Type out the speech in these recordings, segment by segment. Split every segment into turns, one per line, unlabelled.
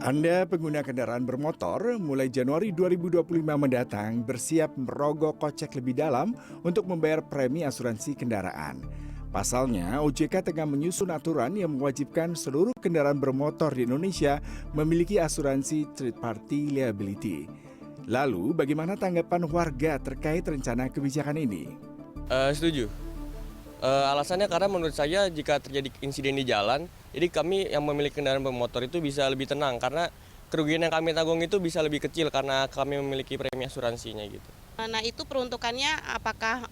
Anda pengguna kendaraan bermotor mulai Januari 2025 mendatang bersiap merogoh kocek lebih dalam untuk membayar premi asuransi kendaraan. Pasalnya, OJK tengah menyusun aturan yang mewajibkan seluruh kendaraan bermotor di Indonesia memiliki asuransi third party liability. Lalu, bagaimana tanggapan warga terkait rencana kebijakan ini?
Setuju. Alasannya karena menurut saya jika terjadi insiden di jalan, jadi kami yang memiliki kendaraan bermotor itu bisa lebih tenang karena kerugian yang kami tanggung itu bisa lebih kecil karena kami memiliki premi asuransinya gitu.
Nah, itu peruntukannya apakah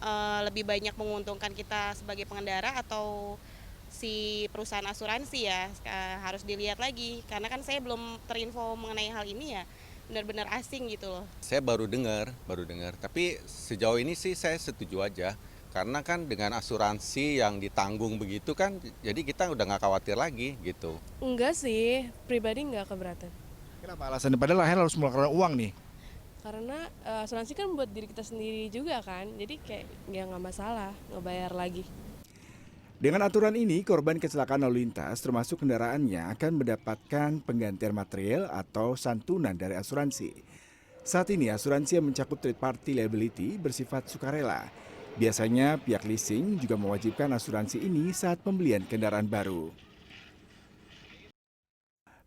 lebih banyak menguntungkan kita sebagai pengendara atau si perusahaan asuransi ya, harus dilihat lagi karena kan saya belum terinfo mengenai hal ini ya, benar-benar asing gitu loh.
Saya baru dengar. Tapi sejauh ini sih saya setuju aja. Karena kan dengan asuransi yang ditanggung begitu kan, jadi kita udah nggak khawatir lagi gitu.
Enggak sih, pribadi enggak keberatan.
Kenapa alasannya? Padahal akhirnya harus mengeluarkan uang nih.
Karena asuransi kan buat diri kita sendiri juga kan, jadi kayak ya nggak masalah ngebayar lagi.
Dengan aturan ini, korban kecelakaan lalu lintas termasuk kendaraannya akan mendapatkan penggantian material atau santunan dari asuransi. Saat ini asuransi yang mencakup third party liability bersifat sukarela. Biasanya pihak leasing juga mewajibkan asuransi ini saat pembelian kendaraan baru.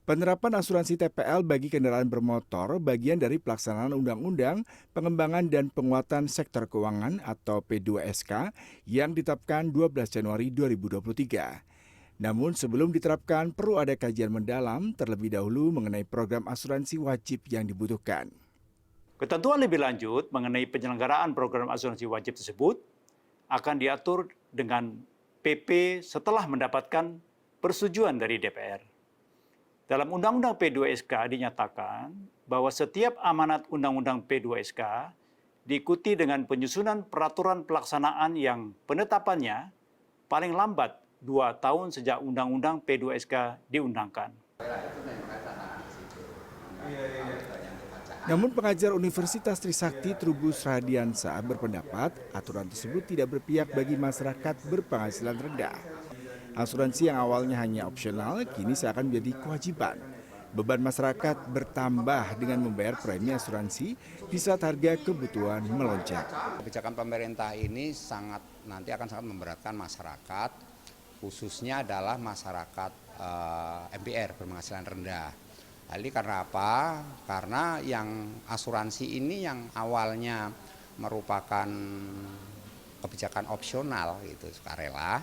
Penerapan asuransi TPL bagi kendaraan bermotor bagian dari pelaksanaan Undang-Undang Pengembangan dan Penguatan Sektor Keuangan atau P2SK yang ditetapkan 12 Januari 2023. Namun sebelum diterapkan perlu ada kajian mendalam terlebih dahulu mengenai program asuransi wajib yang dibutuhkan.
Ketentuan lebih lanjut mengenai penyelenggaraan program asuransi wajib tersebut akan diatur dengan PP setelah mendapatkan persetujuan dari DPR. Dalam Undang-Undang P2SK dinyatakan bahwa setiap amanat Undang-Undang P2SK diikuti dengan penyusunan peraturan pelaksanaan yang penetapannya paling lambat 2 tahun sejak Undang-Undang P2SK diundangkan.
Namun pengajar Universitas Trisakti Trubus Radiansa berpendapat aturan tersebut tidak berpihak bagi masyarakat berpenghasilan rendah. Asuransi yang awalnya hanya opsional kini seakan menjadi kewajiban. Beban masyarakat bertambah dengan membayar premi asuransi di saat harga kebutuhan melonjak.
Kebijakan pemerintah ini nanti akan sangat memberatkan masyarakat, khususnya adalah masyarakat MPR berpenghasilan rendah. Hal ini karena apa? Karena yang asuransi ini yang awalnya merupakan kebijakan opsional gitu, sukarela,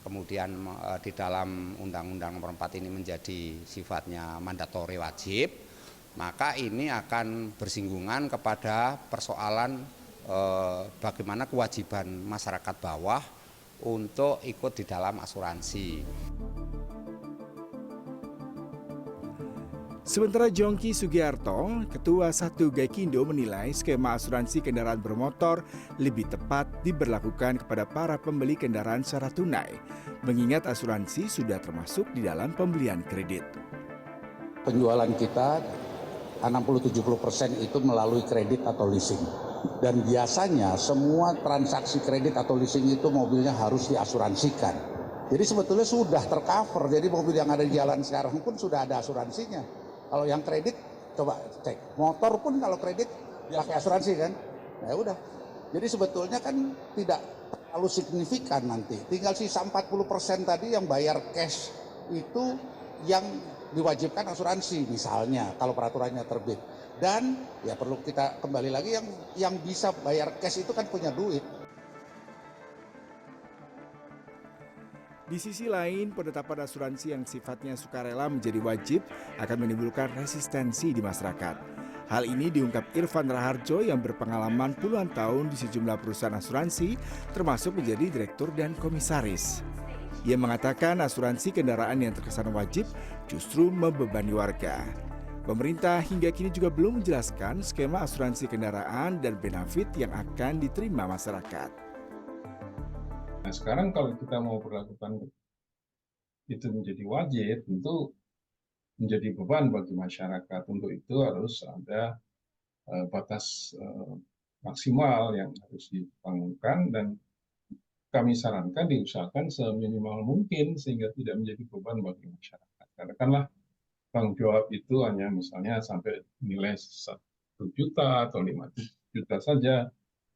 kemudian di dalam Undang-Undang Nomor 4 ini menjadi sifatnya mandatori wajib, maka ini akan bersinggungan kepada persoalan bagaimana kewajiban masyarakat bawah untuk ikut di dalam asuransi.
Sementara Jongki Sugiarto, Ketua Satu Gaikindo menilai skema asuransi kendaraan bermotor lebih tepat diberlakukan kepada para pembeli kendaraan secara tunai, mengingat asuransi sudah termasuk di dalam pembelian kredit.
Penjualan kita 60-70% itu melalui kredit atau leasing. Dan biasanya semua transaksi kredit atau leasing itu mobilnya harus diasuransikan. Jadi sebetulnya sudah tercover, jadi mobil yang ada di jalan sekarang pun sudah ada asuransinya. Kalau yang kredit, coba cek. Motor pun kalau kredit pakai asuransi kan? Ya udah. Jadi sebetulnya kan tidak terlalu signifikan nanti. Tinggal sisa 40% tadi yang bayar cash itu yang diwajibkan asuransi misalnya kalau peraturannya terbit. Dan ya perlu kita kembali lagi yang bisa bayar cash itu kan punya duit.
Di sisi lain, penetapan asuransi yang sifatnya sukarela menjadi wajib akan menimbulkan resistensi di masyarakat. Hal ini diungkap Irfan Raharjo yang berpengalaman puluhan tahun di sejumlah perusahaan asuransi, termasuk menjadi direktur dan komisaris. Ia mengatakan asuransi kendaraan yang terkesan wajib justru membebani warga. Pemerintah hingga kini juga belum menjelaskan skema asuransi kendaraan dan benefit yang akan diterima masyarakat.
Nah sekarang kalau kita mau berlakukan itu menjadi wajib, tentu menjadi beban bagi masyarakat. Untuk itu harus ada batas maksimal yang harus dibangunkan dan kami sarankan diusahakan seminimal mungkin sehingga tidak menjadi beban bagi masyarakat. Katakanlah tanggung jawab itu hanya misalnya sampai nilai 1 juta atau 5 juta saja.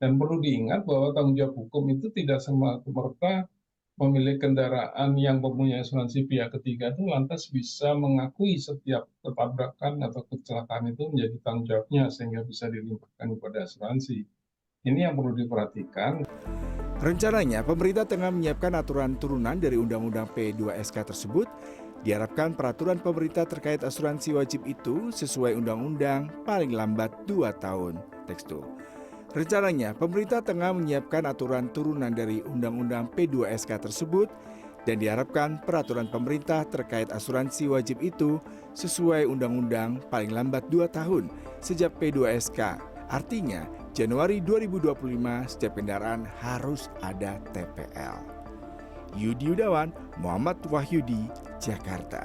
Dan perlu diingat bahwa tanggung jawab hukum itu tidak serta-merta pemilik kendaraan yang mempunyai asuransi pihak ketiga itu lantas bisa mengakui setiap ketabrakan atau kecelakaan itu menjadi tanggung jawabnya sehingga bisa dilimpahkan kepada asuransi. Ini yang perlu diperhatikan.
Rencananya, pemerintah tengah menyiapkan aturan turunan dari Undang-Undang P2SK tersebut. Diharapkan peraturan pemerintah terkait asuransi wajib itu sesuai undang-undang paling lambat 2 tahun. Tekstur. Rencananya, pemerintah tengah menyiapkan aturan turunan dari Undang-Undang P2SK tersebut dan diharapkan peraturan pemerintah terkait asuransi wajib itu sesuai undang-undang paling lambat 2 tahun sejak P2SK. Artinya, Januari 2025 setiap kendaraan harus ada TPL. Yudi Yudawan, Muhammad Wahyudi, Jakarta.